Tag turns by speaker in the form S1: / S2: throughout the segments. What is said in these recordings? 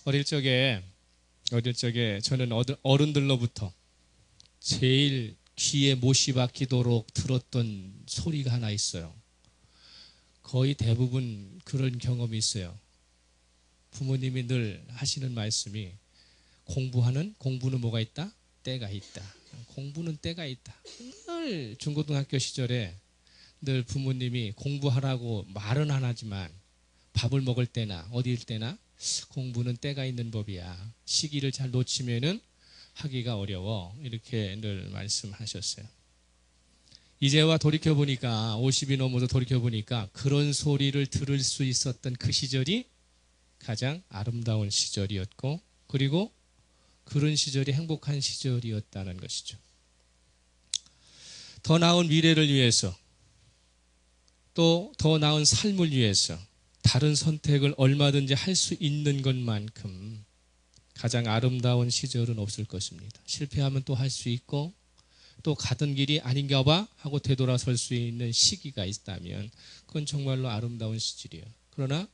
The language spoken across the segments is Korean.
S1: 어릴 적에 저는 어른들로부터 제일 귀에 못이 박히도록 들었던 소리가 하나 있어요. 거의 대부분 그런 경험이 있어요. 부모님이 늘 하시는 말씀이 공부는 뭐가 있다? 때가 있다. 공부는 때가 있다. 늘 중고등학교 시절에 늘 부모님이 공부하라고 말은 안 하지만 밥을 먹을 때나 어디일 때나 공부는 때가 있는 법이야. 시기를 잘 놓치면은 하기가 어려워. 이렇게 늘 말씀하셨어요. 이제와 돌이켜보니까 50이 넘어서 돌이켜보니까 그런 소리를 들을 수 있었던 그 시절이 가장 아름다운 시절이었고 그리고 그런 시절이 행복한 시절이었다는 것이죠. 더 나은 미래를 위해서 또 더 나은 삶을 위해서 다른 선택을 얼마든지 할 수 있는 것만큼 가장 아름다운 시절은 없을 것입니다. 실패하면 또 할 수 있고 또 가던 길이 아닌가 봐 하고 되돌아설 수 있는 시기가 있다면 그건 정말로 아름다운 시절이에요. 그러나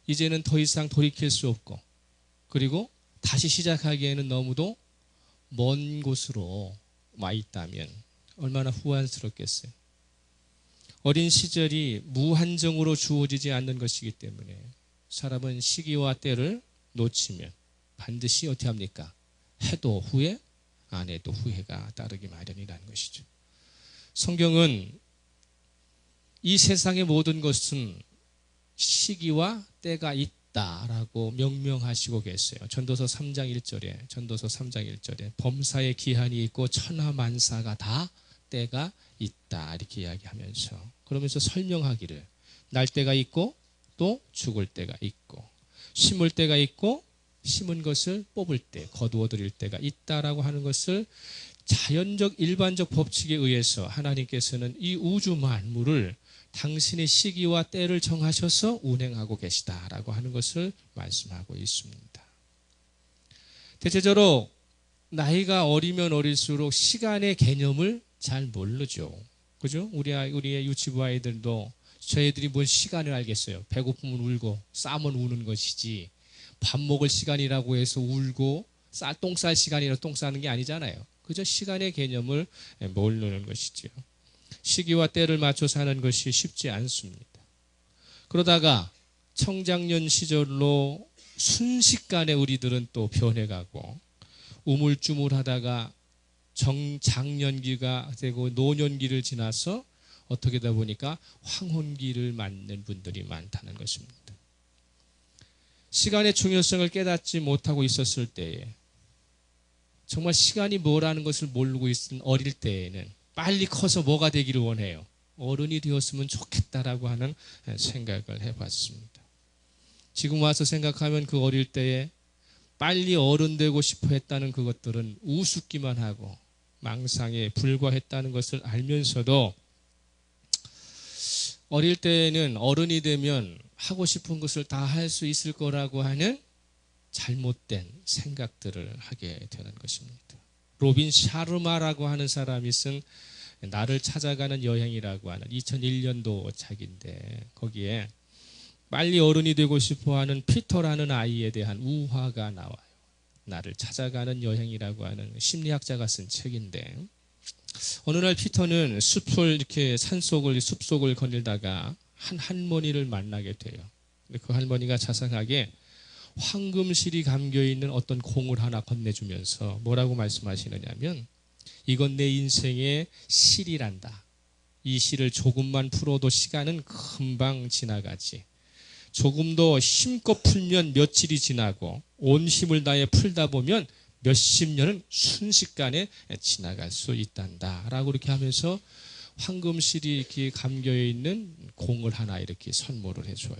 S1: 이제는 더 이상 돌이킬 수 없고 그리고 다시 시작하기에는 너무도 먼 곳으로 와 있다면 얼마나 후회스럽겠어요. 어린 시절이 무한정으로 주어지지 않는 것이기 때문에 사람은 시기와 때를 놓치면 반드시 어떻게 합니까? 해도 후회, 안 해도 후회가 따르기 마련이라는 것이죠. 성경은 이 세상의 모든 것은 시기와 때가 있다라고 명명하시고 계세요. 전도서 3장 1절에 범사의 기한이 있고 천하만사가 다 때가 있다 이렇게 이야기하면서 그러면서 설명하기를 날 때가 있고 또 죽을 때가 있고 심을 때가 있고 심은 것을 뽑을 때 거두어 드릴 때가 있다라고 하는 것을 자연적 일반적 법칙에 의해서 하나님께서는 이 우주 만물을 당신의 시기와 때를 정하셔서 운행하고 계시다라고 하는 것을 말씀하고 있습니다. 대체적으로 나이가 어리면 어릴수록 시간의 개념을 잘 모르죠. 그죠? 우리의 유치부 아이들도 저희들이 뭔 시간을 알겠어요. 배고프면 울고 싸면 우는 것이지 밥 먹을 시간이라고 해서 울고 똥 쌀 시간이라고 똥 싸는 게 아니잖아요. 그저 시간의 개념을 모르는 것이죠. 시기와 때를 맞춰 사는 것이 쉽지 않습니다. 그러다가 청장년 시절로 순식간에 우리들은 또 변해가고 우물쭈물하다가 장년기가 되고 노년기를 지나서 어떻게 되다 보니까 황혼기를 맞는 분들이 많다는 것입니다. 시간의 중요성을 깨닫지 못하고 있었을 때에 정말 시간이 뭐라는 것을 모르고 있은 어릴 때에는 빨리 커서 뭐가 되기를 원해요. 어른이 되었으면 좋겠다라고 하는 생각을 해봤습니다. 지금 와서 생각하면 그 어릴 때에 빨리 어른 되고 싶어 했다는 그것들은 우습기만 하고 망상에 불과했다는 것을 알면서도 어릴 때에는 어른이 되면 하고 싶은 것을 다 할 수 있을 거라고 하는 잘못된 생각들을 하게 되는 것입니다. 로빈 샤르마라고 하는 사람이 쓴 나를 찾아가는 여행이라고 하는 2001년도 책인데 거기에 빨리 어른이 되고 싶어하는 피터라는 아이에 대한 우화가 나와요. 나를 찾아가는 여행이라고 하는 심리학자가 쓴 책인데 어느 날 피터는 숲속을 거닐다가 한 할머니를 만나게 돼요. 그 할머니가 자상하게 황금실이 감겨있는 어떤 공을 하나 건네주면서 뭐라고 말씀하시느냐면 이건 내 인생의 실이란다. 이 실을 조금만 풀어도 시간은 금방 지나가지. 조금 더 힘껏 풀면 며칠이 지나고 온 힘을 다해 풀다 보면 몇십 년은 순식간에 지나갈 수 있단다 라고 이렇게 하면서 황금실이 이렇게 감겨있는 공을 하나 이렇게 선물을 해줘요.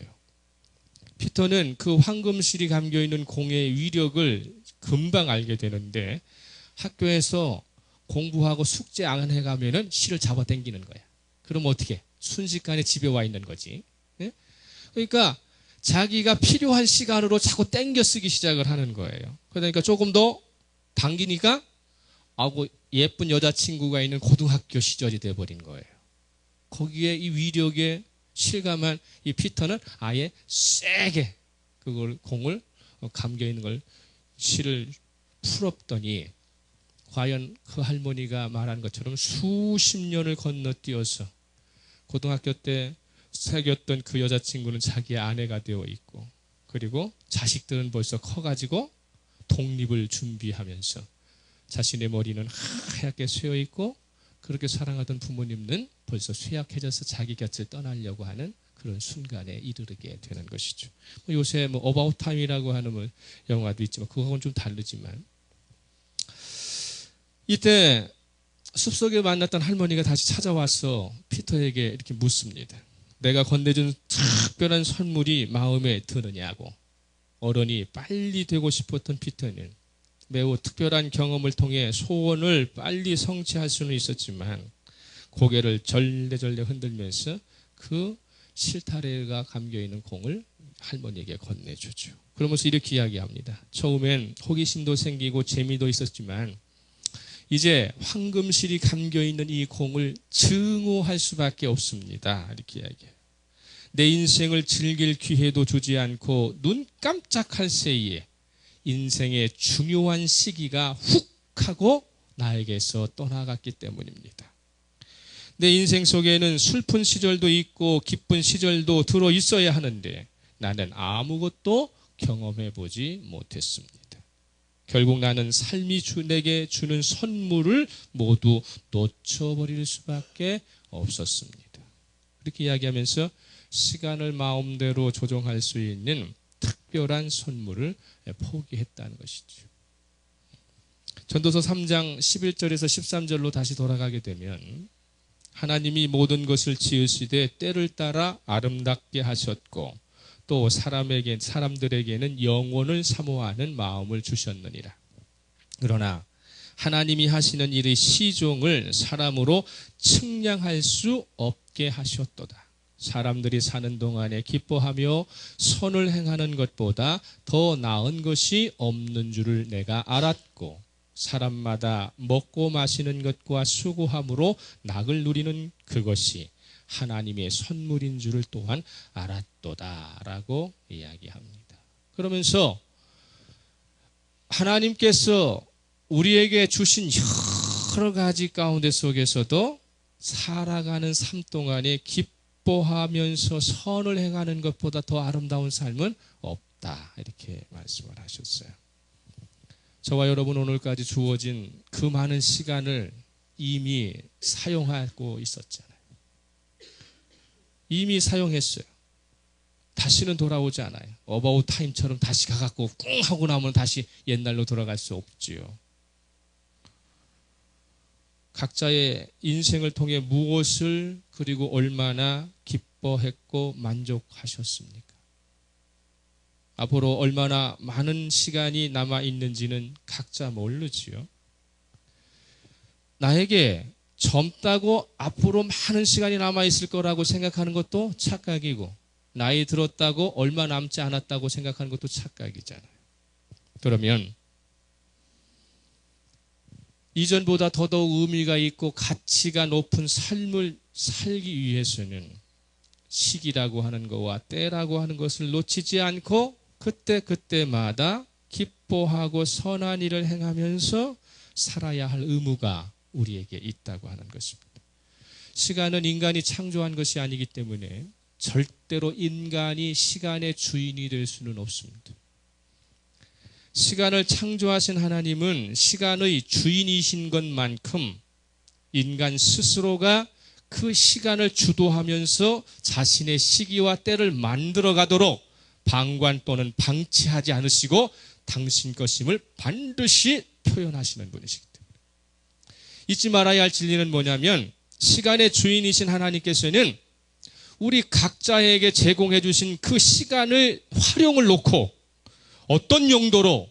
S1: 피터는 그 황금실이 감겨있는 공의 위력을 금방 알게 되는데 학교에서 공부하고 숙제 안 해가면은 실을 잡아당기는 거야. 그럼 어떻게? 순식간에 집에 와 있는 거지. 네? 그러니까 자기가 필요한 시간으로 자꾸 땡겨 쓰기 시작을 하는 거예요. 그러니까 조금 더 당기니까 예쁜 여자친구가 있는 고등학교 시절이 돼버린 거예요. 거기에 이 위력에 실감한 이 피터는 아예 세게 그걸 공을 감겨 있는 걸 실을 풀었더니 과연 그 할머니가 말한 것처럼 수십 년을 건너뛰어서 고등학교 때 사귀었던 그 여자친구는 자기의 아내가 되어 있고, 그리고 자식들은 벌써 커가지고 독립을 준비하면서 자신의 머리는 하얗게 쇠어 있고, 그렇게 사랑하던 부모님은 벌써 쇠약해져서 자기 곁을 떠나려고 하는 그런 순간에 이르게 되는 것이죠. 요새 어바웃 타임이라고 하는 영화도 있지만 그거하고는 좀 다르지만, 이때 숲속에 만났던 할머니가 다시 찾아와서 피터에게 이렇게 묻습니다. 내가 건네준 특별한 선물이 마음에 드느냐고. 어른이 빨리 되고 싶었던 피터는 매우 특별한 경험을 통해 소원을 빨리 성취할 수는 있었지만 고개를 절레절레 흔들면서 그 실타래가 감겨있는 공을 할머니에게 건네주죠. 그러면서 이렇게 이야기합니다. 처음엔 호기심도 생기고 재미도 있었지만 이제 황금실이 감겨있는 이 공을 증오할 수밖에 없습니다. 이렇게 이야기해요. 내 인생을 즐길 기회도 주지 않고 눈 깜짝할 새에 인생의 중요한 시기가 훅 하고 나에게서 떠나갔기 때문입니다. 내 인생 속에는 슬픈 시절도 있고 기쁜 시절도 들어 있어야 하는데 나는 아무것도 경험해 보지 못했습니다. 결국 나는 삶이 내게 주는 선물을 모두 놓쳐버릴 수밖에 없었습니다. 이렇게 이야기하면서 시간을 마음대로 조정할 수 있는 특별한 선물을 포기했다는 것이죠. 전도서 3장 11절에서 13절로 다시 돌아가게 되면 하나님이 모든 것을 지으시되 때를 따라 아름답게 하셨고 또 사람들에게는 영원을 사모하는 마음을 주셨느니라. 그러나 하나님이 하시는 일의 시종을 사람으로 측량할 수 없게 하셨도다. 사람들이 사는 동안에 기뻐하며 선을 행하는 것보다 더 나은 것이 없는 줄을 내가 알았고 사람마다 먹고 마시는 것과 수고함으로 낙을 누리는 그것이 하나님의 선물인 줄을 또한 알았도다라고 이야기합니다. 그러면서 하나님께서 우리에게 주신 여러 가지 가운데 속에서도 살아가는 삶 동안에 기뻐하면서 선을 행하는 것보다 더 아름다운 삶은 없다, 이렇게 말씀을 하셨어요. 저와 여러분 오늘까지 주어진 그 많은 시간을 이미 사용하고 있었잖아요. 이미 사용했어요. 다시는 돌아오지 않아요. 어바웃 타임처럼 다시 가갖고 꿍 하고 나면 다시 옛날로 돌아갈 수 없지요. 각자의 인생을 통해 무엇을 그리고 얼마나 기뻐했고 만족하셨습니까? 앞으로 얼마나 많은 시간이 남아있는지는 각자 모르지요. 나에게 젊다고 앞으로 많은 시간이 남아있을 거라고 생각하는 것도 착각이고 나이 들었다고 얼마 남지 않았다고 생각하는 것도 착각이잖아요. 그러면 이전보다 더더욱 의미가 있고 가치가 높은 삶을 살기 위해서는 시기라고 하는 것과 때라고 하는 것을 놓치지 않고 그때그때마다 기뻐하고 선한 일을 행하면서 살아야 할 의무가 우리에게 있다고 하는 것입니다. 시간은 인간이 창조한 것이 아니기 때문에 절대로 인간이 시간의 주인이 될 수는 없습니다. 시간을 창조하신 하나님은 시간의 주인이신 것만큼 인간 스스로가 그 시간을 주도하면서 자신의 시기와 때를 만들어 가도록 방관 또는 방치하지 않으시고 당신 것임을 반드시 표현하시는 분이시기 때문에 잊지 말아야 할 진리는 뭐냐면 시간의 주인이신 하나님께서는 우리 각자에게 제공해 주신 그 시간을 활용을 놓고 어떤 용도로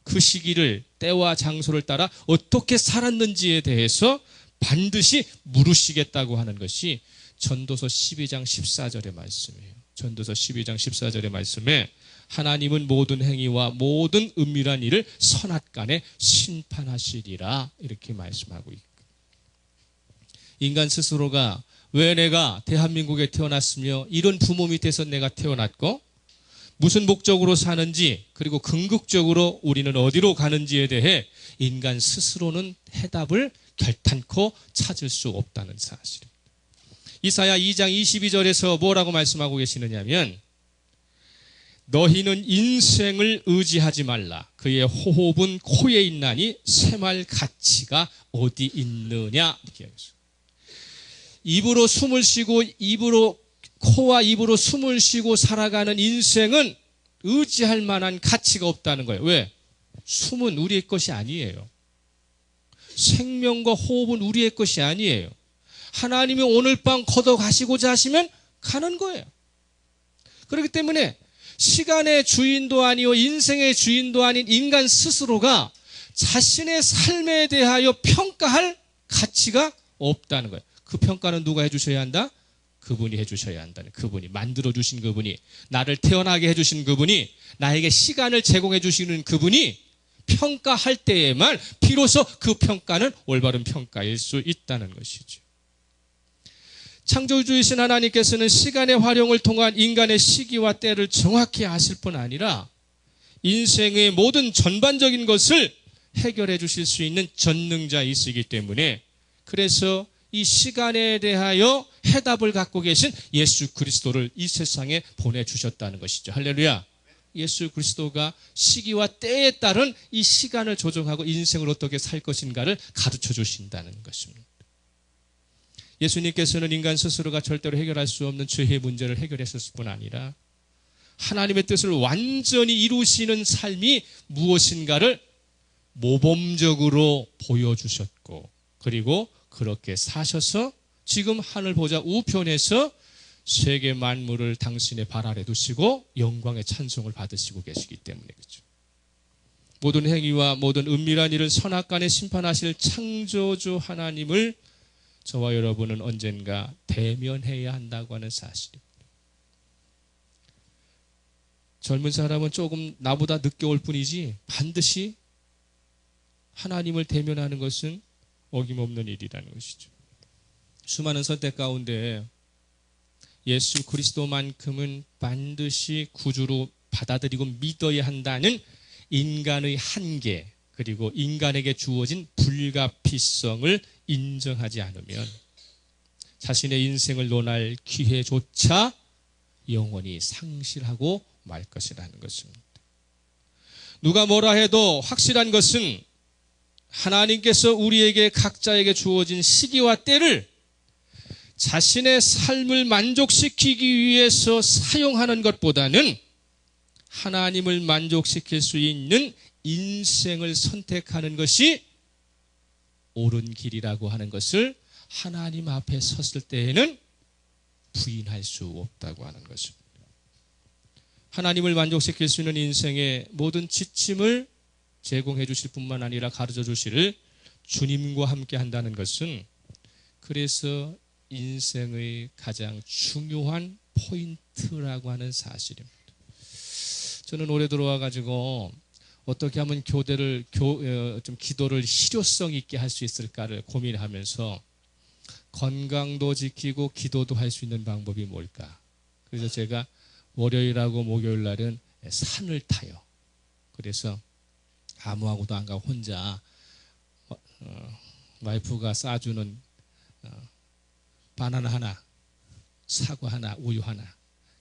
S1: 그 시기를 때와 장소를 따라 어떻게 살았는지에 대해서 반드시 물으시겠다고 하는 것이 전도서 12장 14절의 말씀이에요. 전도서 12장 14절의 말씀에 하나님은 모든 행위와 모든 은밀한 일을 선악간에 심판하시리라 이렇게 말씀하고 있고 인간 스스로가 왜 내가 대한민국에 태어났으며 이런 부모 밑에서 내가 태어났고 무슨 목적으로 사는지, 그리고 궁극적으로 우리는 어디로 가는지에 대해 인간 스스로는 해답을 결탄코 찾을 수 없다는 사실입니다. 이사야 2장 22절에서 뭐라고 말씀하고 계시느냐면, 너희는 인생을 의지하지 말라. 그의 호흡은 코에 있나니 샘할 가치가 어디 있느냐. 이렇게 하겠어요. 입으로 숨을 쉬고 코와 입으로 숨을 쉬고 살아가는 인생은 의지할 만한 가치가 없다는 거예요. 왜? 숨은 우리의 것이 아니에요. 생명과 호흡은 우리의 것이 아니에요. 하나님이 오늘 밤 걷어가시고자 하시면 가는 거예요. 그렇기 때문에 시간의 주인도 아니요 인생의 주인도 아닌 인간 스스로가 자신의 삶에 대하여 평가할 가치가 없다는 거예요. 그 평가는 누가 해주셔야 한다? 그분이 해주셔야 한다는, 그분이 만들어주신 그분이, 나를 태어나게 해주신 그분이, 나에게 시간을 제공해 주시는 그분이 평가할 때에만 비로소 그 평가는 올바른 평가일 수 있다는 것이죠. 창조주이신 하나님께서는 시간의 활용을 통한 인간의 시기와 때를 정확히 아실 뿐 아니라 인생의 모든 전반적인 것을 해결해 주실 수 있는 전능자이시기 때문에, 그래서 이 시간에 대하여 해답을 갖고 계신 예수 그리스도를 이 세상에 보내주셨다는 것이죠. 할렐루야. 예수 그리스도가 시기와 때에 따른 이 시간을 조정하고 인생을 어떻게 살 것인가를 가르쳐 주신다는 것입니다. 예수님께서는 인간 스스로가 절대로 해결할 수 없는 죄의 문제를 해결했을 뿐 아니라 하나님의 뜻을 완전히 이루시는 삶이 무엇인가를 모범적으로 보여주셨고, 그리고 그렇게 사셔서 지금 하늘 보좌 우편에서 세계 만물을 당신의 발 아래 두시고 영광의 찬송을 받으시고 계시기 때문에 그렇죠. 모든 행위와 모든 은밀한 일을 선악간에 심판하실 창조주 하나님을 저와 여러분은 언젠가 대면해야 한다고 하는 사실입니다. 젊은 사람은 조금 나보다 늦게 올 뿐이지 반드시 하나님을 대면하는 것은 어김없는 일이라는 것이죠. 수많은 선택 가운데 예수 그리스도만큼은 반드시 구주로 받아들이고 믿어야 한다는 인간의 한계, 그리고 인간에게 주어진 불가피성을 인정하지 않으면 자신의 인생을 논할 기회조차 영원히 상실하고 말 것이라는 것입니다. 누가 뭐라 해도 확실한 것은 하나님께서 우리에게 각자에게 주어진 시기와 때를 자신의 삶을 만족시키기 위해서 사용하는 것보다는 하나님을 만족시킬 수 있는 인생을 선택하는 것이 옳은 길이라고 하는 것을 하나님 앞에 섰을 때에는 부인할 수 없다고 하는 것입니다. 하나님을 만족시킬 수 있는 인생의 모든 지침을 제공해 주실 뿐만 아니라 가르쳐 주실 주님과 함께 한다는 것은, 그래서 인생의 가장 중요한 포인트라고 하는 사실입니다. 저는 올해 들어와 가지고 어떻게 하면 좀 기도를 실효성 있게 할 수 있을까를 고민하면서 건강도 지키고 기도도 할 수 있는 방법이 뭘까? 그래서 제가 월요일하고 목요일 날은 산을 타요. 그래서 아무하고도 안 가고 혼자 와이프가 싸주는 바나나 하나, 사과 하나, 우유 하나,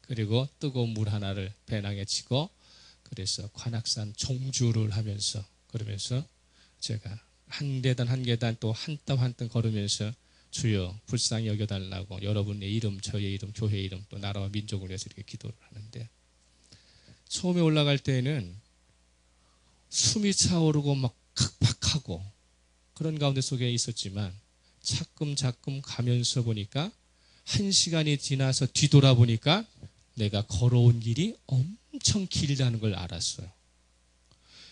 S1: 그리고 뜨거운 물 하나를 배낭에 치고, 그래서 관악산 종주를 하면서, 그러면서 제가 한 계단 한 계단 또 한 땀 한 땀 걸으면서 주여 불쌍히 여겨달라고 여러분의 이름, 저의 이름, 교회 이름, 또 나라와 민족을 위해서 이렇게 기도를 하는데, 처음에 올라갈 때에는 숨이 차오르고 막 각박하고 그런 가운데 속에 있었지만 차츰 가면서 보니까 1시간이 지나서 뒤돌아보니까 내가 걸어온 길이 엄청 길다는 걸 알았어요.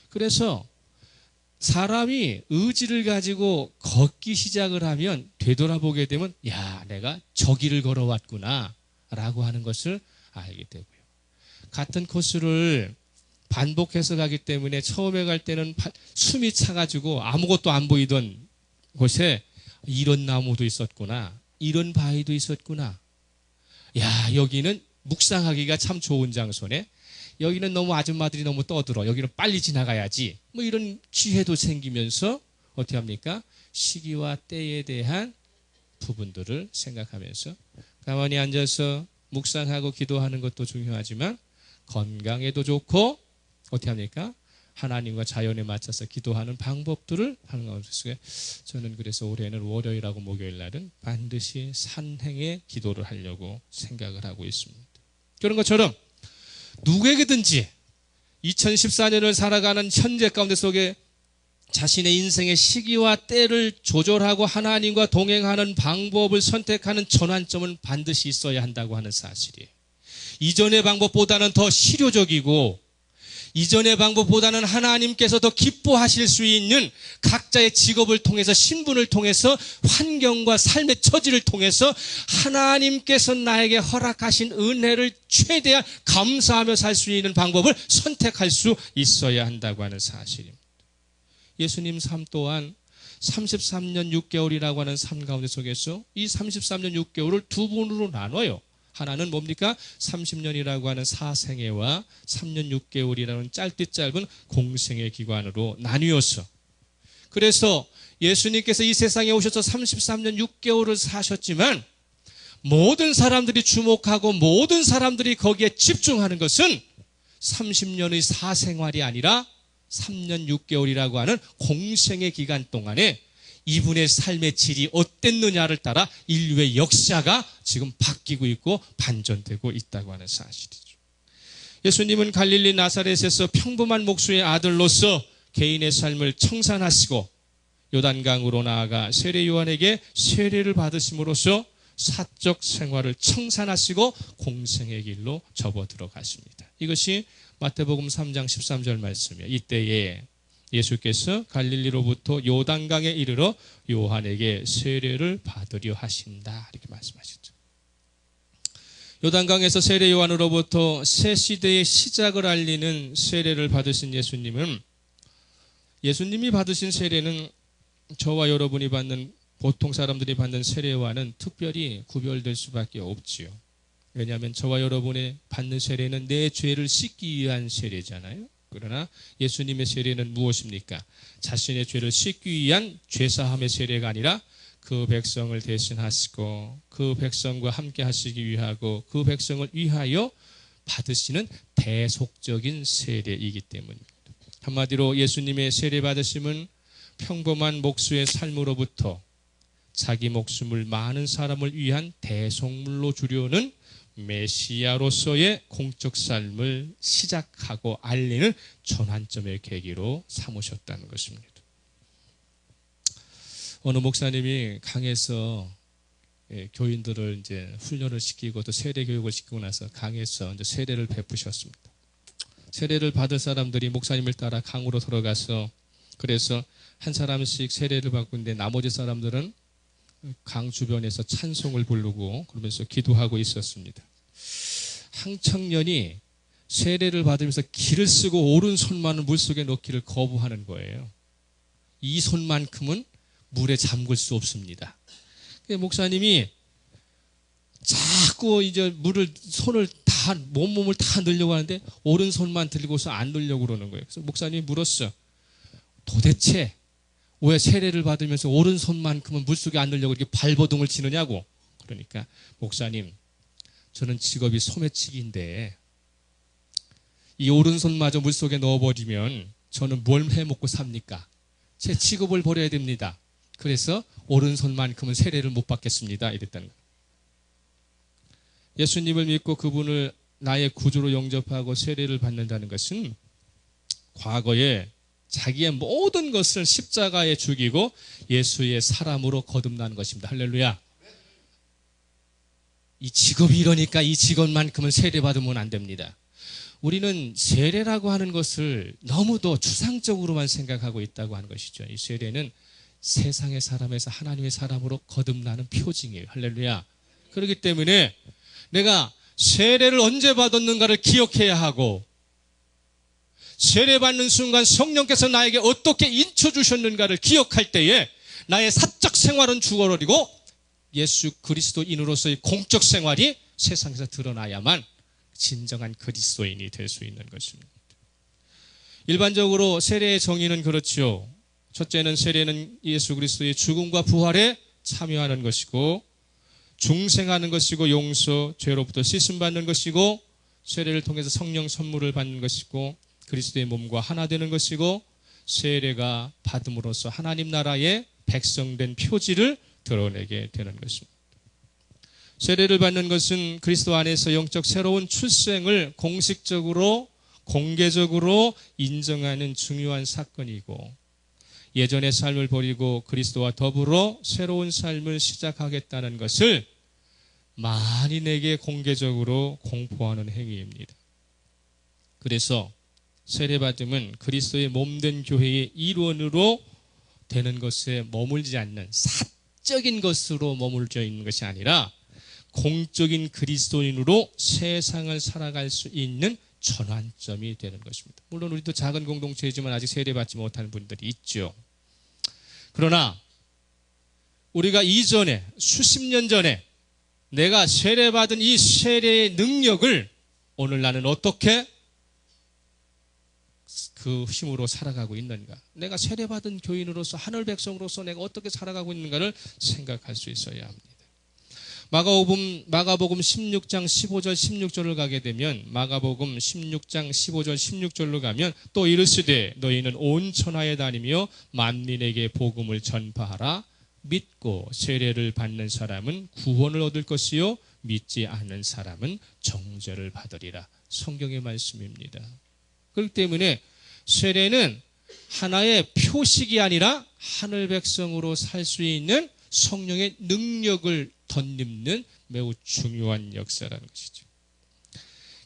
S1: 그래서 사람이 의지를 가지고 걷기 시작을 하면 되돌아보게 되면 야, 내가 저 길을 걸어왔구나 라고 하는 것을 알게 되고요. 같은 코스를 반복해서 가기 때문에 처음에 갈 때는 숨이 차가지고 아무것도 안 보이던 곳에 이런 나무도 있었구나, 이런 바위도 있었구나, 야, 여기는 묵상하기가 참 좋은 장소네, 여기는 너무 아줌마들이 너무 떠들어. 여기는 빨리 지나가야지. 뭐 이런 지혜도 생기면서 어떻게 합니까? 시기와 때에 대한 부분들을 생각하면서 가만히 앉아서 묵상하고 기도하는 것도 중요하지만 건강에도 좋고 어떻게 합니까? 하나님과 자연에 맞춰서 기도하는 방법들을 하는 것에 저는 그래서 올해는 월요일하고 목요일 날은 반드시 산행의 기도를 하려고 생각을 하고 있습니다. 그런 것처럼 누구에게든지 2014년을 살아가는 현재 가운데 속에 자신의 인생의 시기와 때를 조절하고 하나님과 동행하는 방법을 선택하는 전환점은 반드시 있어야 한다고 하는 사실이에요. 이전의 방법보다는 더 실효적이고 이전의 방법보다는 하나님께서 더 기뻐하실 수 있는 각자의 직업을 통해서 신분을 통해서 환경과 삶의 처지를 통해서 하나님께서 나에게 허락하신 은혜를 최대한 감사하며 살 수 있는 방법을 선택할 수 있어야 한다고 하는 사실입니다. 예수님 삶 또한 33년 6개월이라고 하는 삶 가운데 속에서 이 33년 6개월을 두 분으로 나눠요. 하나는 뭡니까? 30년이라고 하는 사생애와 3년 6개월이라는 짧디 짧은 공생의 기간으로 나뉘어서 그래서 예수님께서 이 세상에 오셔서 33년 6개월을 사셨지만 모든 사람들이 주목하고 모든 사람들이 거기에 집중하는 것은 30년의 사생활이 아니라 3년 6개월이라고 하는 공생의 기간 동안에 이분의 삶의 질이 어땠느냐를 따라 인류의 역사가 지금 바뀌고 있고 반전되고 있다고 하는 사실이죠. 예수님은 갈릴리 나사렛에서 평범한 목수의 아들로서 개인의 삶을 청산하시고 요단강으로 나아가 세례 요한에게 세례를 받으심으로써 사적 생활을 청산하시고 공생의 길로 접어들어가십니다. 이것이 마태복음 3장 13절 말씀이에요. 이때에 예수께서 갈릴리로부터 요단강에 이르러 요한에게 세례를 받으려 하신다 이렇게 말씀하셨죠. 요단강에서 세례 요한으로부터 새 시대의 시작을 알리는 세례를 받으신 예수님이 받으신 세례는 저와 여러분이 받는 보통 사람들이 받는 세례와는 특별히 구별될 수밖에 없지요. 왜냐하면 저와 여러분이 받는 세례는 내 죄를 씻기 위한 세례잖아요. 그러나 예수님의 세례는 무엇입니까? 자신의 죄를 씻기 위한 죄사함의 세례가 아니라 그 백성을 대신하시고 그 백성과 함께 하시기 위하고 그 백성을 위하여 받으시는 대속적인 세례이기 때문입니다. 한마디로 예수님의 세례 받으심은 평범한 목수의 삶으로부터 자기 목숨을 많은 사람을 위한 대속물로 주려는 메시아로서의 공적 삶을 시작하고 알리는 전환점의 계기로 삼으셨다는 것입니다. 어느 목사님이 강에서 교인들을 이제 훈련을 시키고 또 세례 교육을 시키고 나서 강에서 이제 세례를 베푸셨습니다. 세례를 받을 사람들이 목사님을 따라 강으로 들어가서 그래서 한 사람씩 세례를 받고 있는데 나머지 사람들은 강 주변에서 찬송을 부르고 그러면서 기도하고 있었습니다. 한 청년이 세례를 받으면서 기를 쓰고 오른손만을 물속에 넣기를 거부하는 거예요. 이 손만큼은 물에 잠글 수 없습니다. 목사님이 자꾸 이제 손을 다 몸을 다 넣으려고 하는데 오른손만 들고서 안 넣으려고 그러는 거예요. 그래서 목사님이 물었어. 도대체 왜 세례를 받으면서 오른손만큼은 물속에 안 넣으려고 이렇게 발버둥을 치느냐고. 그러니까 목사님, 저는 직업이 소매치기인데 이 오른손마저 물속에 넣어버리면 저는 뭘 해먹고 삽니까? 제 직업을 버려야 됩니다. 그래서 오른손만큼은 세례를 못 받겠습니다. 이랬다는 거예요. 예수님을 믿고 그분을 나의 구주로 영접하고 세례를 받는다는 것은 과거에 자기의 모든 것을 십자가에 죽이고 예수의 사람으로 거듭나는 것입니다. 할렐루야. 이 직업이 이러니까 이 직업만큼은 세례받으면 안 됩니다. 우리는 세례라고 하는 것을 너무도 추상적으로만 생각하고 있다고 하는 것이죠. 이 세례는 세상의 사람에서 하나님의 사람으로 거듭나는 표징이에요. 할렐루야. 그렇기 때문에 내가 세례를 언제 받았는가를 기억해야 하고 세례받는 순간 성령께서 나에게 어떻게 인쳐주셨는가를 기억할 때에 나의 사적 생활은 죽어버리고 예수 그리스도인으로서의 공적 생활이 세상에서 드러나야만 진정한 그리스도인이 될 수 있는 것입니다. 일반적으로 세례의 정의는 그렇죠. 첫째는 세례는 예수 그리스도의 죽음과 부활에 참여하는 것이고, 중생하는 것이고, 용서, 죄로부터 씻음받는 것이고, 세례를 통해서 성령 선물을 받는 것이고, 그리스도의 몸과 하나 되는 것이고, 세례가 받음으로써 하나님 나라의 백성된 표지를 드러내게 되는 것입니다. 세례를 받는 것은 그리스도 안에서 영적 새로운 출생을 공식적으로 공개적으로 인정하는 중요한 사건이고, 예전의 삶을 버리고 그리스도와 더불어 새로운 삶을 시작하겠다는 것을 만인에게 공개적으로 공포하는 행위입니다. 그래서 세례받음은 그리스도의 몸된 교회의 일원으로 되는 것에 머물지 않는 사적인 것으로 머물러 있는 것이 아니라 공적인 그리스도인으로 세상을 살아갈 수 있는 전환점이 되는 것입니다. 물론 우리도 작은 공동체이지만 아직 세례받지 못하는 분들이 있죠. 그러나 우리가 이전에 수십 년 전에 내가 세례받은 이 세례의 능력을 오늘 나는 어떻게 그 힘으로 살아가고 있는가, 내가 세례받은 교인으로서 하늘 백성으로서 내가 어떻게 살아가고 있는가를 생각할 수 있어야 합니다. 마가복음 16장 15절 16절을 가게 되면, 마가복음 16장 15절 16절로 가면 또 이르시되 너희는 온 천하에 다니며 만민에게 복음을 전파하라. 믿고 세례를 받는 사람은 구원을 얻을 것이요 믿지 않는 사람은 정죄를 받으리라. 성경의 말씀입니다. 그렇기 때문에 세례는 하나의 표식이 아니라 하늘 백성으로 살 수 있는 성령의 능력을 덧입는 매우 중요한 역사라는 것이죠.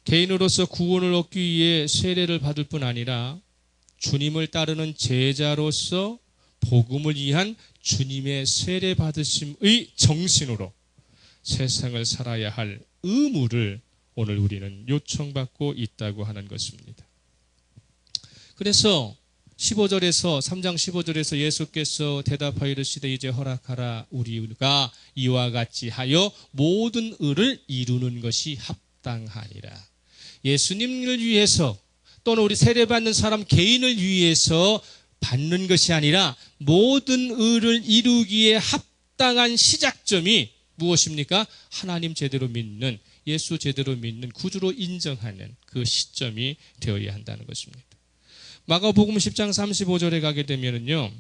S1: 개인으로서 구원을 얻기 위해 세례를 받을 뿐 아니라 주님을 따르는 제자로서 복음을 위한 주님의 세례 받으심의 정신으로 세상을 살아야 할 의무를 오늘 우리는 요청받고 있다고 하는 것입니다. 그래서 3장 15절에서 예수께서 대답하여 이르시되 이제 허락하라. 우리가 이와 같이 하여 모든 의를 이루는 것이 합당하니라. 예수님을 위해서 또는 우리 세례받는 사람 개인을 위해서 받는 것이 아니라 모든 의를 이루기에 합당한 시작점이 무엇입니까? 하나님 제대로 믿는, 예수 제대로 믿는, 구주로 인정하는 그 시점이 되어야 한다는 것입니다. 마가복음 10장 35절에 가게 되면은요,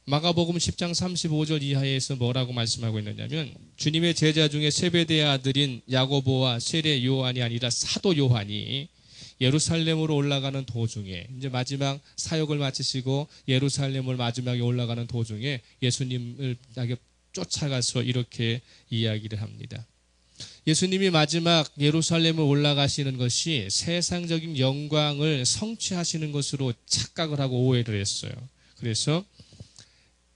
S1: 마가복음 10장 35절 이하에서 뭐라고 말씀하고 있느냐면, 주님의 제자 중에 세베대의 아들인 야고보와 세례 요한이 아니라 사도 요한이 예루살렘으로 올라가는 도중에, 이제 마지막 사역을 마치시고 예루살렘을 마지막에 올라가는 도중에 예수님을 쫓아가서 이렇게 이야기를 합니다. 예수님이 마지막 예루살렘을 올라가시는 것이 세상적인 영광을 성취하시는 것으로 착각을 하고 오해를 했어요. 그래서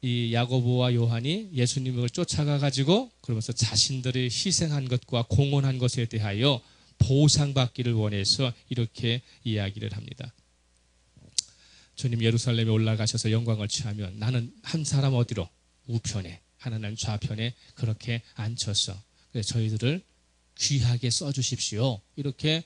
S1: 이 야고보와 요한이 예수님을 쫓아가 가지고 그러면서 자신들이 희생한 것과 공헌한 것에 대하여 보상받기를 원해서 이렇게 이야기를 합니다. 주님 예루살렘에 올라가셔서 영광을 취하면 나는 한 사람 어디로? 우편에, 하나는 좌편에 그렇게 앉혀서 저희들을 귀하게 써주십시오. 이렇게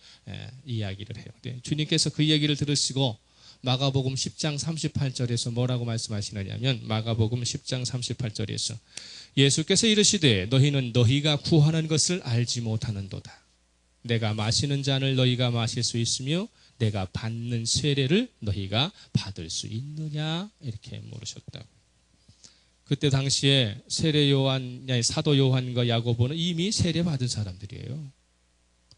S1: 이야기를 해요. 네, 주님께서 그 얘기를 들으시고 마가복음 10장 38절에서 뭐라고 말씀하시느냐면, 마가복음 10장 38절에서 예수께서 이르시되 너희는 너희가 구하는 것을 알지 못하는도다. 내가 마시는 잔을 너희가 마실 수 있으며 내가 받는 세례를 너희가 받을 수 있느냐, 이렇게 물으셨다고. 그때 당시에 세례 요한, 사도 요한과 야고보는 이미 세례 받은 사람들이에요.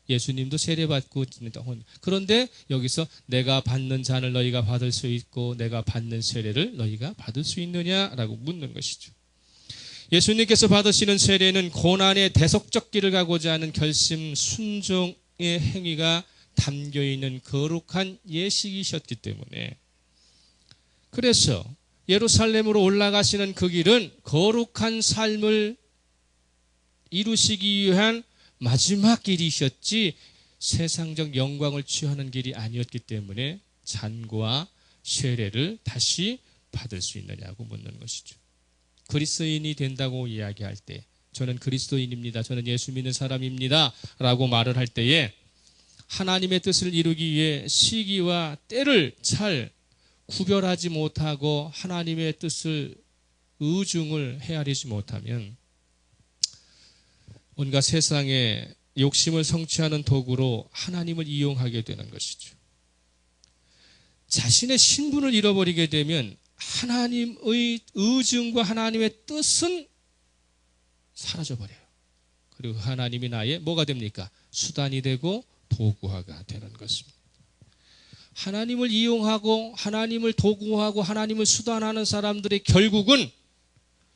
S1: 예수님도 세례 받고 있습니다. 그런데 여기서 내가 받는 잔을 너희가 받을 수 있고 내가 받는 세례를 너희가 받을 수 있느냐라고 묻는 것이죠. 예수님께서 받으시는 세례는 고난의 대속적 길을 가고자 하는 결심 순종의 행위가 담겨있는 거룩한 예식이셨기 때문에, 그래서 예루살렘으로 올라가시는 그 길은 거룩한 삶을 이루시기 위한 마지막 길이셨지 세상적 영광을 취하는 길이 아니었기 때문에 잔과 세례를 다시 받을 수 있느냐고 묻는 것이죠. 그리스도인이 된다고 이야기할 때, 저는 그리스도인입니다, 저는 예수 믿는 사람입니다 라고 말을 할 때에 하나님의 뜻을 이루기 위해 시기와 때를 잘 구별하지 못하고 하나님의 뜻을 의중을 헤아리지 못하면 온갖 세상의 욕심을 성취하는 도구로 하나님을 이용하게 되는 것이죠. 자신의 신분을 잃어버리게 되면 하나님의 의중과 하나님의 뜻은 사라져버려요. 그리고 하나님이 나의 뭐가 됩니까? 수단이 되고 도구화가 되는 것입니다. 하나님을 이용하고 하나님을 도구화하고 하나님을 수단하는 사람들의 결국은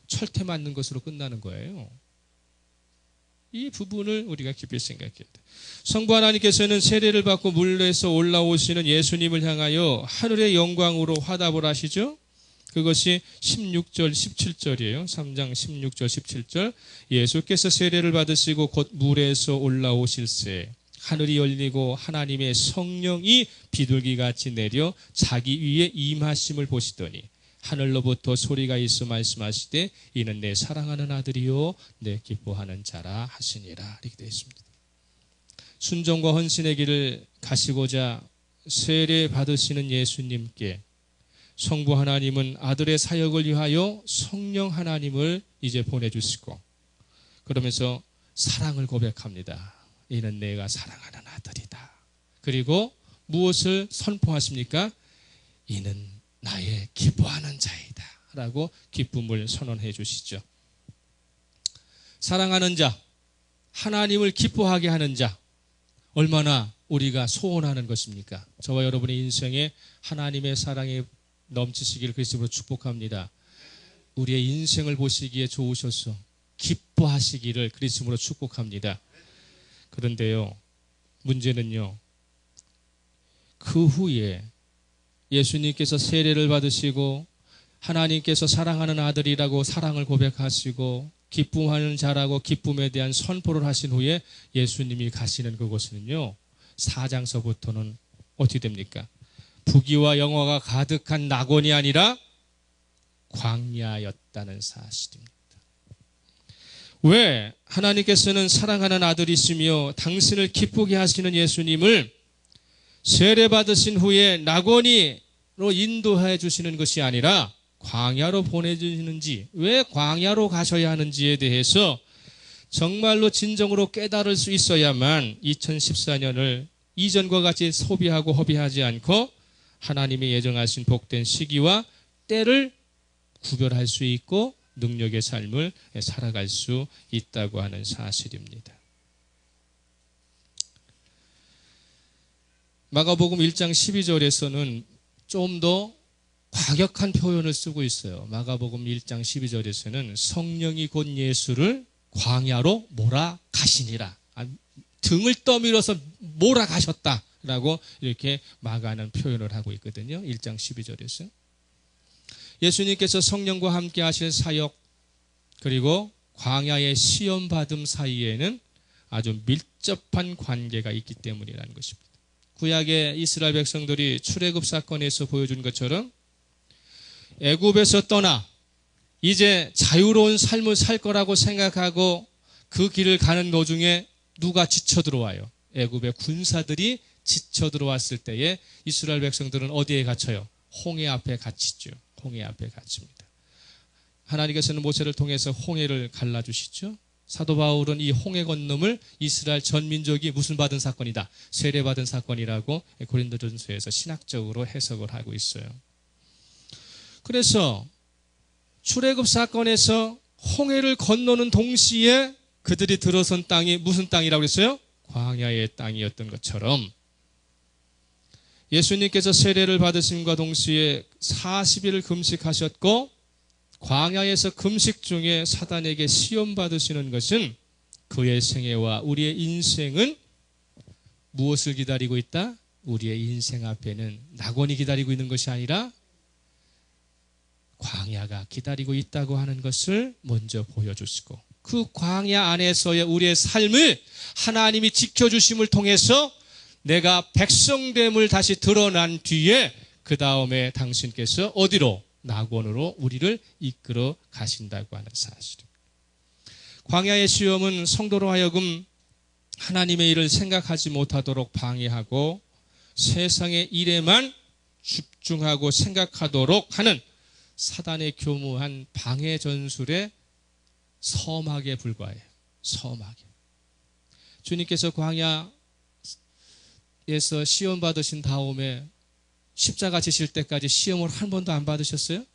S1: 철퇴 맞는 것으로 끝나는 거예요. 이 부분을 우리가 깊이 생각해야 돼요. 성부 하나님께서는 세례를 받고 물에서 올라오시는 예수님을 향하여 하늘의 영광으로 화답을 하시죠. 그것이 16절 17절이에요. 3장 16절 17절. 예수께서 세례를 받으시고 곧 물에서 올라오실새 하늘이 열리고 하나님의 성령이 비둘기같이 내려 자기 위에 임하심을 보시더니 하늘로부터 소리가 있어 말씀하시되 이는 내 사랑하는 아들이요 내 기뻐하는 자라 하시니라. 이렇게 되어 있습니다. 순종과 헌신의 길을 가시고자 세례 받으시는 예수님께 성부 하나님은 아들의 사역을 위하여 성령 하나님을 이제 보내주시고 그러면서 사랑을 고백합니다. 이는 내가 사랑하는 아들이다. 그리고 무엇을 선포하십니까? 이는 나의 기뻐하는 자이다 라고 기쁨을 선언해 주시죠. 사랑하는 자, 하나님을 기뻐하게 하는 자, 얼마나 우리가 소원하는 것입니까? 저와 여러분의 인생에 하나님의 사랑이 넘치시기를 그리스도로 축복합니다. 우리의 인생을 보시기에 좋으셔서 기뻐하시기를 그리스도로 축복합니다. 그런데요, 문제는요, 그 후에 예수님께서 세례를 받으시고 하나님께서 사랑하는 아들이라고 사랑을 고백하시고 기쁨하는 자라고 기쁨에 대한 선포를 하신 후에 예수님이 가시는 그곳은요, 4장서부터는 어떻게 됩니까? 부귀와 영화가 가득한 낙원이 아니라 광야였다는 사실입니다. 왜 하나님께서는 사랑하는 아들이시며 당신을 기쁘게 하시는 예수님을 세례 받으신 후에 낙원으로 인도해 주시는 것이 아니라 광야로 보내주시는지, 왜 광야로 가셔야 하는지에 대해서 정말로 진정으로 깨달을 수 있어야만 2014년을 이전과 같이 소비하고 허비하지 않고 하나님이 예정하신 복된 시기와 때를 구별할 수 있고 능력의 삶을 살아갈 수 있다고 하는 사실입니다. 마가복음 1장 12절에서는 좀 더 과격한 표현을 쓰고 있어요. 마가복음 1장 12절에서는 성령이 곧 예수를 광야로 몰아가시니라. 등을 떠밀어서 몰아가셨다라고 이렇게 마가는 표현을 하고 있거든요. 1장 12절에서. 예수님께서 성령과 함께 하실 사역 그리고 광야의 시험받음 사이에는 아주 밀접한 관계가 있기 때문이라는 것입니다. 구약의 이스라엘 백성들이 출애굽 사건에서 보여준 것처럼 애굽에서 떠나 이제 자유로운 삶을 살 거라고 생각하고 그 길을 가는 도중에 누가 지쳐 들어와요? 애굽의 군사들이 지쳐 들어왔을 때에 이스라엘 백성들은 어디에 갇혀요? 홍해 앞에 갇히죠. 홍해 앞에 갇힙니다. 하나님께서는 모세를 통해서 홍해를 갈라주시죠. 사도 바울은 이 홍해 건너을 이스라엘 전 민족이 무슨 받은 사건이다? 세례받은 사건이라고 고린도전서에서 신학적으로 해석을 하고 있어요. 그래서 출애굽 사건에서 홍해를 건너는 동시에 그들이 들어선 땅이 무슨 땅이라고 했어요? 광야의 땅이었던 것처럼 예수님께서 세례를 받으심과 동시에 40일을 금식하셨고 광야에서 금식 중에 사단에게 시험 받으시는 것은 그의 생애와 우리의 인생은 무엇을 기다리고 있다? 우리의 인생 앞에는 낙원이 기다리고 있는 것이 아니라 광야가 기다리고 있다고 하는 것을 먼저 보여주시고 그 광야 안에서의 우리의 삶을 하나님이 지켜주심을 통해서 내가 백성됨을 다시 드러난 뒤에 그 다음에 당신께서 어디로? 낙원으로 우리를 이끌어 가신다고 하는 사실입니다. 광야의 시험은 성도로 하여금 하나님의 일을 생각하지 못하도록 방해하고 세상의 일에만 집중하고 생각하도록 하는 사단의 교묘한 방해 전술의 서막에 불과해요. 서막에. 주님께서 광야에서 시험 받으신 다음에 십자가 지실 때까지 시험을 한 번도 안 받으셨어요?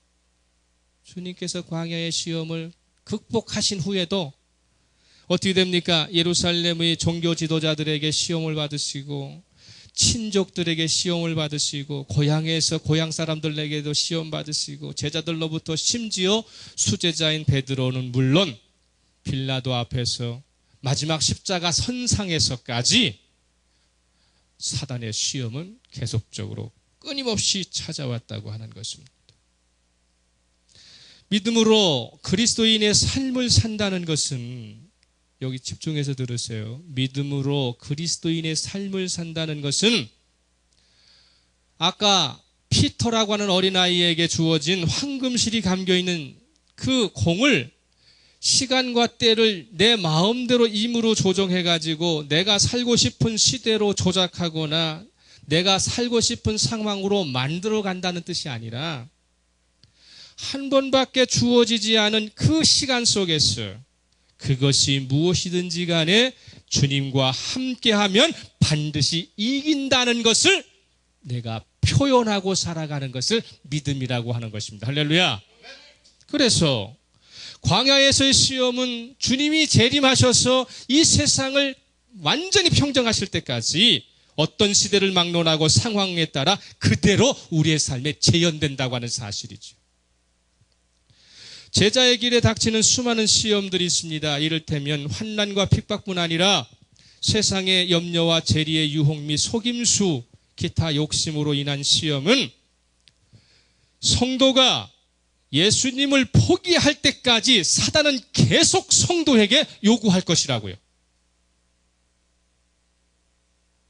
S1: 주님께서 광야의 시험을 극복하신 후에도 어떻게 됩니까? 예루살렘의 종교 지도자들에게 시험을 받으시고 친족들에게 시험을 받으시고 고향에서 고향 사람들에게도 시험 받으시고 제자들로부터 심지어 수제자인 베드로는 물론 빌라도 앞에서 마지막 십자가 선상에서까지 사단의 시험은 계속적으로 끊임없이 찾아왔다고 하는 것입니다. 믿음으로 그리스도인의 삶을 산다는 것은, 여기 집중해서 들으세요. 믿음으로 그리스도인의 삶을 산다는 것은 아까 피터라고 하는 어린아이에게 주어진 황금실이 감겨있는 그 공을 시간과 때를 내 마음대로 임으로 조정해가지고 내가 살고 싶은 시대로 조작하거나 내가 살고 싶은 상황으로 만들어 간다는 뜻이 아니라 한 번밖에 주어지지 않은 그 시간 속에서 그것이 무엇이든지 간에 주님과 함께하면 반드시 이긴다는 것을 내가 표현하고 살아가는 것을 믿음이라고 하는 것입니다. 할렐루야. 그래서 광야에서의 시험은 주님이 재림하셔서 이 세상을 완전히 평정하실 때까지 어떤 시대를 막론하고 상황에 따라 그대로 우리의 삶에 재현된다고 하는 사실이죠. 제자의 길에 닥치는 수많은 시험들이 있습니다. 이를테면 환난과 핍박뿐 아니라 세상의 염려와 재리의 유혹 및 속임수, 기타 욕심으로 인한 시험은 성도가 예수님을 포기할 때까지 사단은 계속 성도에게 요구할 것이라고요.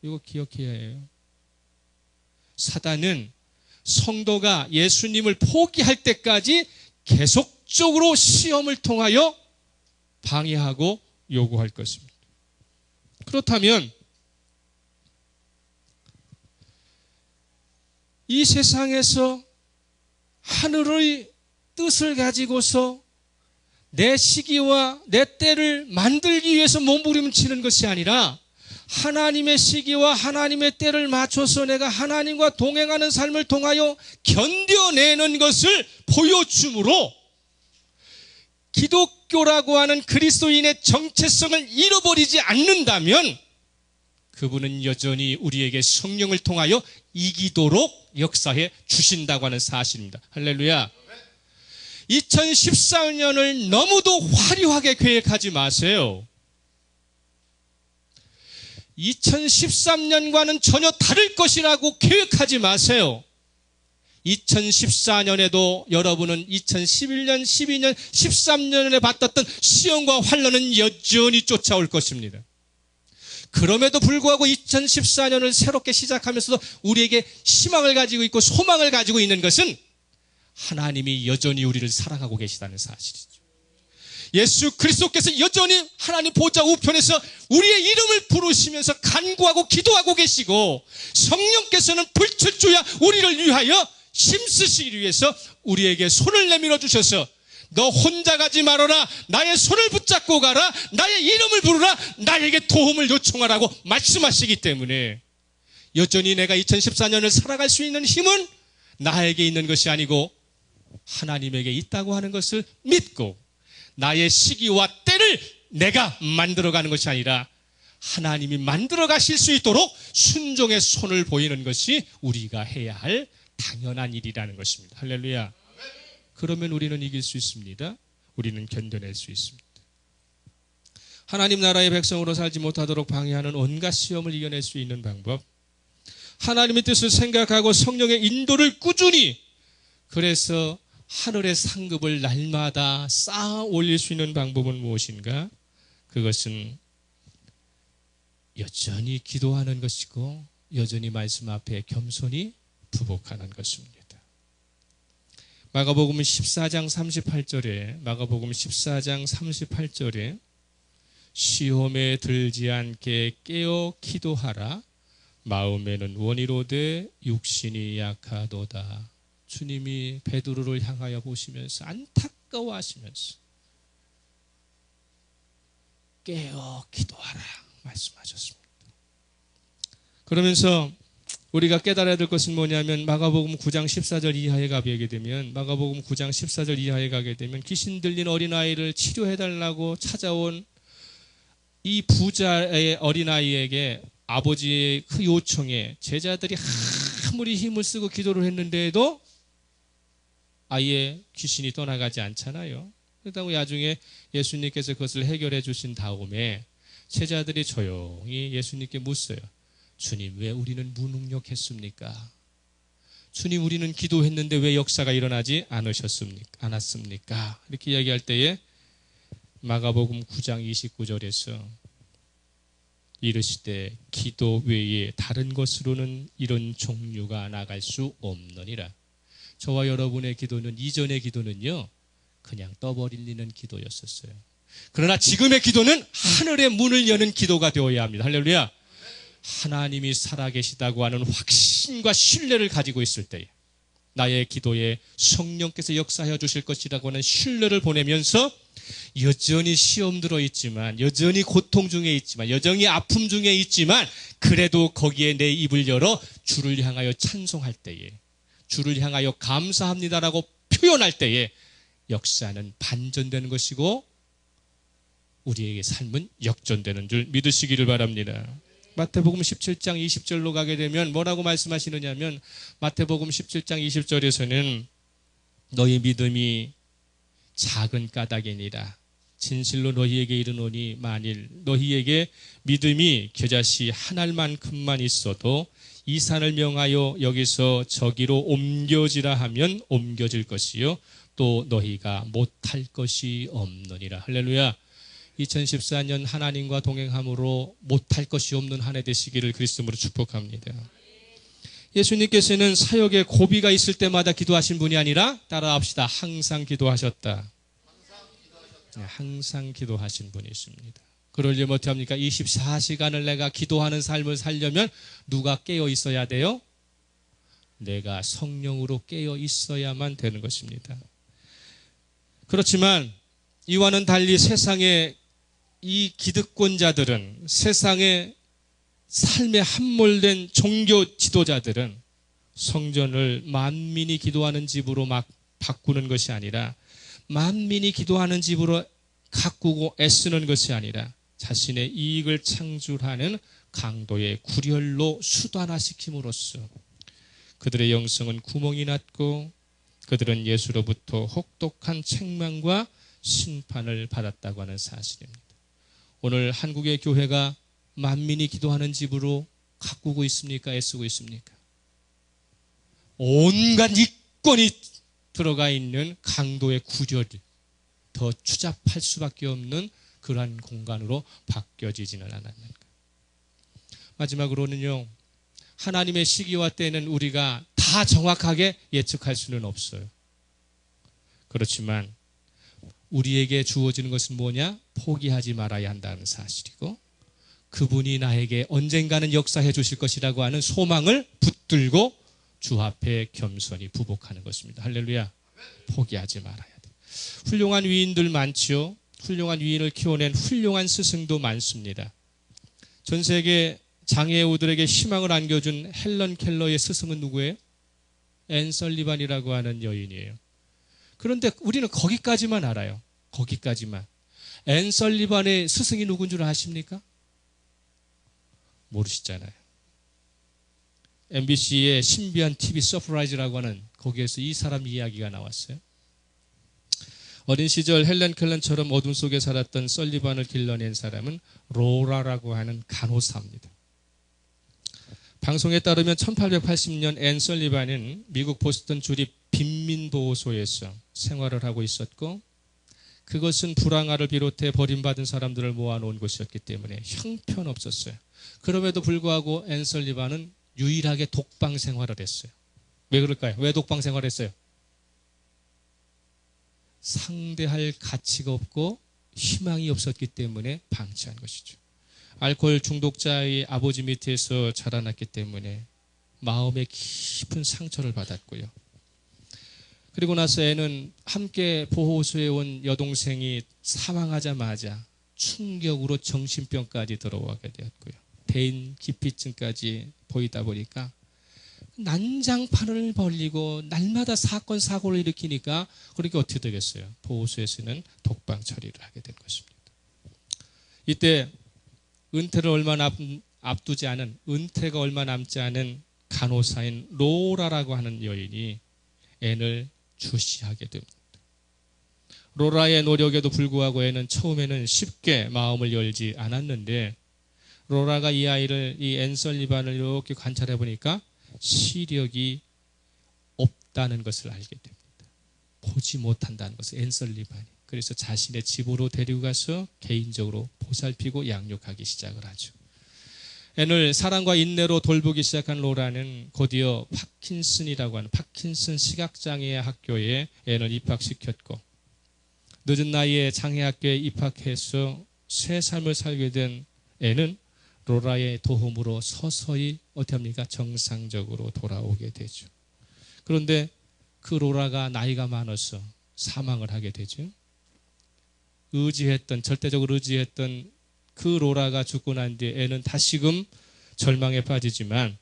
S1: 이거 기억해야 해요. 사단은 성도가 예수님을 포기할 때까지 계속적으로 시험을 통하여 방해하고 요구할 것입니다. 그렇다면 이 세상에서 하늘의 뜻을 가지고서 내 시기와 내 때를 만들기 위해서 몸부림치는 것이 아니라 하나님의 시기와 하나님의 때를 맞춰서 내가 하나님과 동행하는 삶을 통하여 견뎌내는 것을 보여줌으로 기독교라고 하는 그리스도인의 정체성을 잃어버리지 않는다면 그분은 여전히 우리에게 성령을 통하여 이기도록 역사해 주신다고 하는 사실입니다. 할렐루야. 2014년을 너무도 화려하게 계획하지 마세요. 2013년과는 전혀 다를 것이라고 계획하지 마세요. 2014년에도 여러분은 2011년, 12년, 13년에 받았던 시험과 환난은 여전히 쫓아올 것입니다. 그럼에도 불구하고 2014년을 새롭게 시작하면서도 우리에게 희망을 가지고 있고 소망을 가지고 있는 것은 하나님이 여전히 우리를 사랑하고 계시다는 사실이죠. 예수 그리스도께서 여전히 하나님 보좌 우편에서 우리의 이름을 부르시면서 간구하고 기도하고 계시고 성령께서는 불철주야 우리를 위하여 힘쓰시기 위해서 우리에게 손을 내밀어 주셔서 너 혼자 가지 말아라. 나의 손을 붙잡고 가라. 나의 이름을 부르라. 나에게 도움을 요청하라고 말씀하시기 때문에 여전히 내가 2014년을 살아갈 수 있는 힘은 나에게 있는 것이 아니고 하나님에게 있다고 하는 것을 믿고 나의 시기와 때를 내가 만들어가는 것이 아니라 하나님이 만들어 가실 수 있도록 순종의 손을 보이는 것이 우리가 해야 할 당연한 일이라는 것입니다. 할렐루야. 그러면 우리는 이길 수 있습니다. 우리는 견뎌낼 수 있습니다. 하나님 나라의 백성으로 살지 못하도록 방해하는 온갖 시험을 이겨낼 수 있는 방법, 하나님의 뜻을 생각하고 성령의 인도를 꾸준히, 그래서 하늘의 상급을 날마다 쌓아 올릴 수 있는 방법은 무엇인가? 그것은 여전히 기도하는 것이고 여전히 말씀 앞에 겸손히 부복하는 것입니다. 마가복음 14장 38절에 시험에 들지 않게 깨어 기도하라. 마음에는 원이로되 육신이 약하도다. 주님이 베드로를 향하여 보시면서 안타까워하시면서 깨어 기도하라 말씀하셨습니다. 그러면서 우리가 깨달아야 될 것은 뭐냐면 마가복음 9장 14절 이하에 가게 되면 마가복음 9장 14절 이하에 가게 되면 귀신 들린 어린아이를 치료해달라고 찾아온 이 부자의 어린아이에게 아버지의 그 요청에 제자들이 아무리 힘을 쓰고 기도를 했는데도 아예 귀신이 떠나가지 않잖아요. 그러다 나중에 예수님께서 그것을 해결해 주신 다음에 제자들이 조용히 예수님께 묻어요. 주님, 왜 우리는 무능력했습니까? 주님, 우리는 기도했는데 왜 역사가 일어나지 않았습니까? 이렇게 이야기할 때에 마가복음 9장 29절에서 이르시되 기도 외에 다른 것으로는 이런 종류가 나갈 수 없느니라. 저와 여러분의 기도는 이전의 기도는요 그냥 떠버리는 기도였었어요. 그러나 지금의 기도는 하늘의 문을 여는 기도가 되어야 합니다. 할렐루야. 하나님이 살아계시다고 하는 확신과 신뢰를 가지고 있을 때에 나의 기도에 성령께서 역사하여 주실 것이라고 하는 신뢰를 보내면서 여전히 시험 들어있지만 여전히 고통 중에 있지만 여전히 아픔 중에 있지만 그래도 거기에 내 입을 열어 주를 향하여 찬송할 때에 주를 향하여 감사합니다라고 표현할 때에 역사는 반전되는 것이고 우리에게 삶은 역전되는 줄 믿으시기를 바랍니다. 마태복음 17장 20절로 가게 되면 뭐라고 말씀하시느냐면 마태복음 17장 20절에서는 너희 믿음이 작은 까닭이니라. 진실로 너희에게 이르노니 만일 너희에게 믿음이 겨자씨 한 알만큼만 있어도 이 산을 명하여 여기서 저기로 옮겨지라 하면 옮겨질 것이요 또 너희가 못할 것이 없느니라. 할렐루야. 2014년 하나님과 동행함으로 못할 것이 없는 한 해 되시기를 그리스도로 축복합니다. 예수님께서는 사역에 고비가 있을 때마다 기도하신 분이 아니라 따라합시다. 항상 기도하셨다. 항상 기도하신 분이 있습니다. 그러려면 어떻게 합니까? 24시간을 내가 기도하는 삶을 살려면 누가 깨어 있어야 돼요? 내가 성령으로 깨어 있어야만 되는 것입니다. 그렇지만 이와는 달리 세상의 이 기득권자들은 세상의 삶에 함몰된 종교 지도자들은 성전을 만민이 기도하는 집으로 막 바꾸는 것이 아니라 만민이 기도하는 집으로 가꾸고 애쓰는 것이 아니라 자신의 이익을 창출하는 강도의 구렬로 수단화시킴으로써 그들의 영성은 구멍이 났고 그들은 예수로부터 혹독한 책망과 심판을 받았다고 하는 사실입니다. 오늘 한국의 교회가 만민이 기도하는 집으로 가꾸고 있습니까? 애쓰고 있습니까? 온갖 이권이 들어가 있는 강도의 구절이 더 추잡할 수밖에 없는 그러한 공간으로 바뀌어지지는 않았는가. 마지막으로는요, 하나님의 시기와 때는 우리가 다 정확하게 예측할 수는 없어요. 그렇지만 우리에게 주어지는 것은 뭐냐? 포기하지 말아야 한다는 사실이고 그분이 나에게 언젠가는 역사해 주실 것이라고 하는 소망을 붙들고 주 앞에 겸손히 부복하는 것입니다. 할렐루야. 포기하지 말아야 돼. 훌륭한 위인들 많지요. 훌륭한 위인을 키워낸 훌륭한 스승도 많습니다. 전 세계 장애우들에게 희망을 안겨준 헬런 켈러의 스승은 누구예요? 앤 설리반이라고 하는 여인이에요. 그런데 우리는 거기까지만 알아요. 거기까지만. 앤 설리반의 스승이 누군 줄 아십니까? 모르시잖아요. MBC의 신비한 TV 서프라이즈라고 하는 거기에서 이 사람 이야기가 나왔어요. 어린 시절 헬렌 켈런처럼 어둠 속에 살았던 설리반을 길러낸 사람은 로라라고 하는 간호사입니다. 방송에 따르면 1880년 앤 설리반은 미국 보스턴 주립 빈민보호소에서 생활을 하고 있었고 그것은 불황아를 비롯해 버림받은 사람들을 모아놓은 곳이었기 때문에 형편없었어요. 그럼에도 불구하고 앤 설리반은 유일하게 독방 생활을 했어요. 왜 그럴까요? 왜 독방 생활을 했어요? 상대할 가치가 없고 희망이 없었기 때문에 방치한 것이죠. 알코올 중독자의 아버지 밑에서 자라났기 때문에 마음에 깊은 상처를 받았고요. 그리고 나서 애는 함께 보호소에 온 여동생이 사망하자마자 충격으로 정신병까지 들어가게 되었고요. 대인 기피증까지 보이다 보니까 난장판을 벌리고 날마다 사건 사고를 일으키니까 그렇게 어떻게 되겠어요? 보호소에서는 독방 처리를 하게 된 것입니다. 이때 은퇴를 얼마 앞두지 않은, 은퇴가 얼마 남지 않은 간호사인 로라라고 하는 여인이 앤을 주시하게 됩니다. 로라의 노력에도 불구하고 앤은 처음에는 쉽게 마음을 열지 않았는데, 로라가 이 아이를, 이 앤 설리반을 이렇게 관찰해 보니까 시력이 없다는 것을 알게 됩니다. 보지 못한다는 것을, 앤 설리반이. 그래서 자신의 집으로 데리고 가서 개인적으로 보살피고 양육하기 시작을 하죠. 앤을 사랑과 인내로 돌보기 시작한 로라는 곧이어 파킨슨이라고 하는 파킨슨 시각장애 학교에 앤을 입학시켰고, 늦은 나이에 장애학교에 입학해서 새 삶을 살게 된 앤은 로라의 도움으로 서서히 어떻게 합니까? 정상적으로 돌아오게 되죠. 그런데 그 로라가 나이가 많아서 사망을 하게 되죠. 절대적으로 의지했던 그 로라가 죽고 난 뒤에 앤은 다시금 절망에 빠지지만,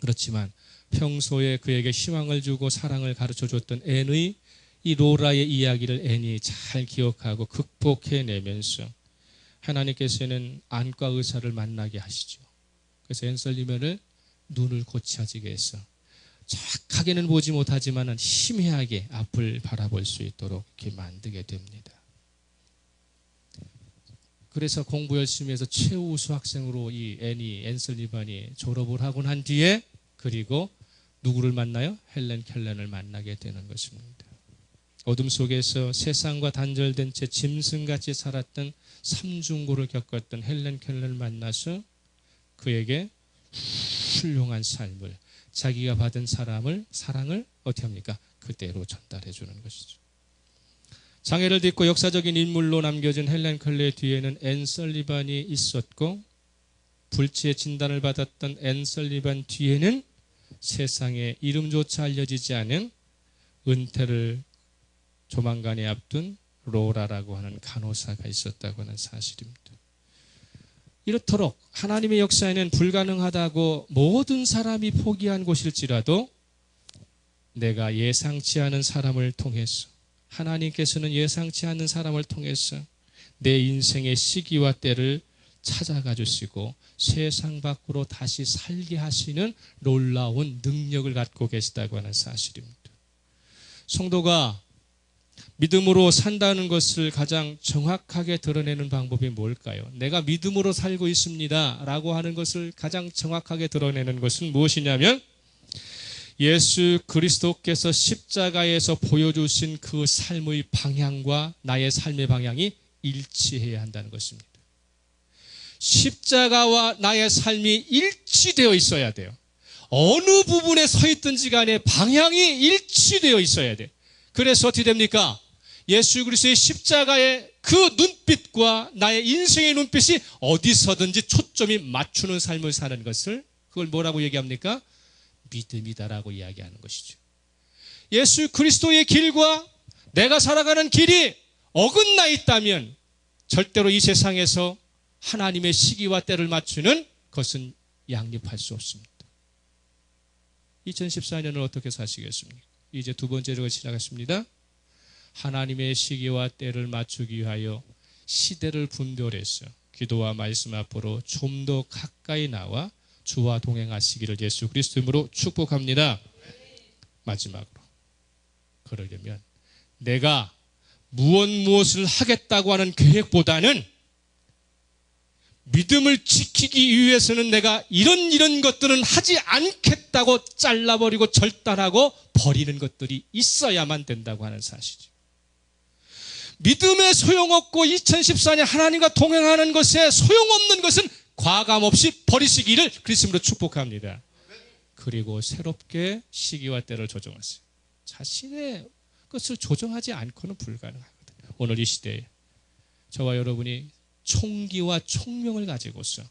S1: 그렇지만 평소에 그에게 희망을 주고 사랑을 가르쳐 줬던 앤의 이 로라의 이야기를 앤이 잘 기억하고 극복해내면서 하나님께서는 안과 의사를 만나게 하시죠. 그래서 앤 설리반을 눈을 고쳐지게 해서 정확하게는 보지 못하지만 희미하게 앞을 바라볼 수 있도록 이렇게 만들게 됩니다. 그래서 공부 열심히 해서 최우수 학생으로 이 앤 설리반이 졸업을 하고 난 뒤에, 그리고 누구를 만나요? 헬렌 켈런을 만나게 되는 것입니다. 어둠 속에서 세상과 단절된 채 짐승같이 살았던 삼중고를 겪었던 헬렌 켈런을 만나서 그에게 훌륭한 삶을, 자기가 받은 사랑을 어떻게 합니까? 그대로 전달해 주는 것이죠. 장애를 딛고 역사적인 인물로 남겨진 헬렌 켈러의 뒤에는 앤 설리반이 있었고, 불치의 진단을 받았던 앤 설리반 뒤에는 세상에 이름조차 알려지지 않은 은퇴를 조만간에 앞둔 로라라고 하는 간호사가 있었다고 하는 사실입니다. 이렇도록 하나님의 역사에는 불가능하다고 모든 사람이 포기한 곳일지라도 내가 예상치 않은 사람을 통해서, 하나님께서는 예상치 않은 사람을 통해서 내 인생의 시기와 때를 찾아가 주시고 세상 밖으로 다시 살게 하시는 놀라운 능력을 갖고 계시다고 하는 사실입니다. 성도가 믿음으로 산다는 것을 가장 정확하게 드러내는 방법이 뭘까요? 내가 믿음으로 살고 있습니다 라고 하는 것을 가장 정확하게 드러내는 것은 무엇이냐면, 예수 그리스도께서 십자가에서 보여주신 그 삶의 방향과 나의 삶의 방향이 일치해야 한다는 것입니다. 십자가와 나의 삶이 일치되어 있어야 돼요. 어느 부분에 서 있든지 간에 방향이 일치되어 있어야 돼요. 그래서 어떻게 됩니까? 예수 그리스도의 십자가의 그 눈빛과 나의 인생의 눈빛이 어디서든지 초점이 맞추는 삶을 사는 것을, 그걸 뭐라고 얘기합니까? 믿음이다라고 이야기하는 것이죠. 예수 그리스도의 길과 내가 살아가는 길이 어긋나 있다면 절대로 이 세상에서 하나님의 시기와 때를 맞추는 것은 양립할 수 없습니다. 2014년을 어떻게 사시겠습니까? 이제 두 번째 주가 시작했습니다. 하나님의 시기와 때를 맞추기 위하여 시대를 분별해서 기도와 말씀 앞으로 좀 더 가까이 나와 주와 동행하시기를 예수 그리스도 이름으로 축복합니다. 마지막으로, 그러려면 내가 무엇을 하겠다고 하는 계획보다는 믿음을 지키기 위해서는 내가 이런 것들은 하지 않겠다고 잘라버리고 절단하고 버리는 것들이 있어야만 된다고 하는 사실이죠. 믿음에 소용없고 2014년 하나님과 동행하는 것에 소용없는 것은 과감없이 버리시기를 그리스도로 축복합니다. 그리고 새롭게 시기와 때를 조정하세요. 자신의 것을 조정하지 않고는 불가능하거든요. 오늘 이 시대에 저와 여러분이 총기와 총명을 가지고서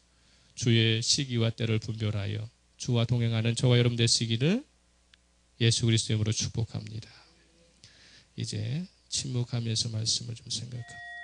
S1: 주의 시기와 때를 분별하여 주와 동행하는 저와 여러분 되시기를 예수 그리스도 이름으로 축복합니다. 이제 침묵하면서 말씀을 좀 생각합니다.